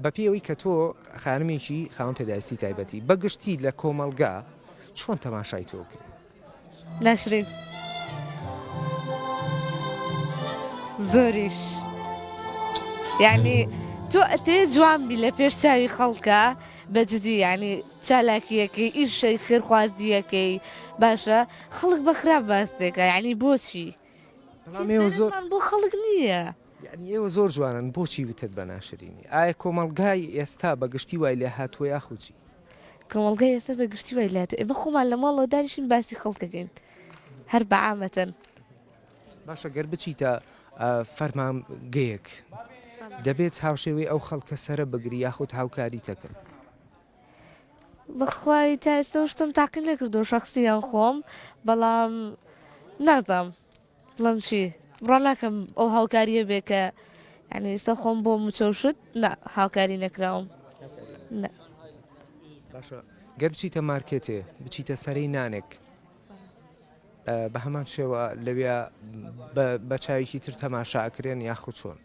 بە پێوەی کە تۆ خانمێکی خاوەن پێداویستی تایبەتی بەگشتی لە کۆمەلگا چۆن تەماشای تۆ کرد؟ ناشرین زۆریش یعنی تۆ ئەتێ جوان بی لە پێش چاوی خەڵکە بەجددی ینی چالاکیەکەی ئیشەی خێرخوازیەکەی باشە خەڵک بە خراپ باس دەکە یعنی بۆچی زۆر بۆ خەڵک نییە. یعنی ئێوە زۆر جوانن بۆچی وتت بە ناشرینی ئایا کۆمەلگای ئێستا بەگشتی وای لێ هاتووە یاخوچی؟ کۆمەڵگای ئێستا بەگشتی وای لاتۆ ئێمە خۆمان لە ماڵەوە دانیشین باسی خەڵکەکەین هەر بەعامەتەن. باشە گەر بچیتە فەرمانگەیەک دەبێت هاوشێوەی ئەو خەڵکە سرە بگری یاخود هاوکاری تەکەن. بەخوای تا ئێستا شتم تاقی نەکردو شخصیان خۆم بەڵام نازام بڵم چی بڕا ناکەم ئەو هاوکاریە بێ کە ینی ئێستا خۆم بۆ مچەوشت هاوکاری نەکراوم. باشە گەر بچیتە مارکێتێ بچیتە سەرەی نانێک بە هەمان شێوە لەوێ بە چاوێکی تر تەماشاکرێن یاخود چۆن؟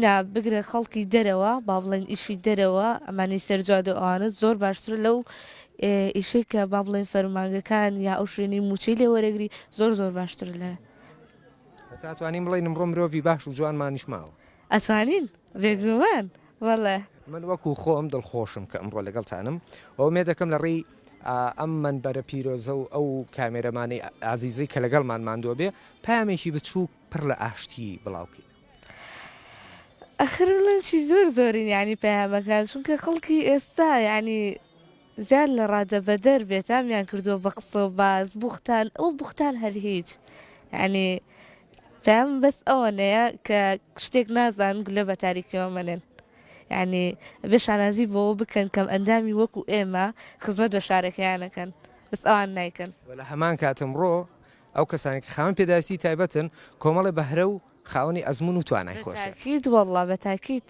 نا بگرە خەڵکی دەرەوە با بڵێن ئیشی دەرەوە ئەمانی سەرجادە ئەوانت زۆر باشتر لەو ئیشەی کە با بڵێن فەرمانگەکان یا ئەو شوێنی موچەی لێ وەرەگری زۆر زۆر باشتر لە ئەتوانین بڵێن ئەمڕۆ مرۆڤی باش و جوانمانیش ماوە. ئەتوانین بێگومان وەڵێ من وەکو خۆم دڵخۆشم کە ئەمڕۆ لەگەڵتانم ئەومێ دەکەم لە ڕێی ئەم منبەرە پیرۆزە و ئەو کامێرەمانی ئازیزەی کە لەگەڵمان ماندووە بێ پامێکی بچوو پڕ لە ئاشتی بڵاوکی. ئەخرلەنشی زۆر زۆرین ینی پەیامەکان چونکە خەڵکی ئێستا ینی زیاد لە ڕادە بە دەربێت ئامیان کردووە بە قسە و باز بوختان ئەو بوختان هەر هیچ ینی پێم بەس ئەوە نەیە کە شتێک نازان گولە بە تاریکەوە منێن ینی بێ شانازی بۆەوە بکەن کەم ئەندامی وەکو ئێمە خزمەت بە شارەکەیانەکەن بەس ئەوان نایکەن. لە هەمان کاتمڕۆ ئەو کەسانی کە خاوەن پێداویستی تایبەتن کۆمەڵی بەهرە و خاوەنی ئەزمون و توانای خۆش تاکید وەڵڵا بە تاکید.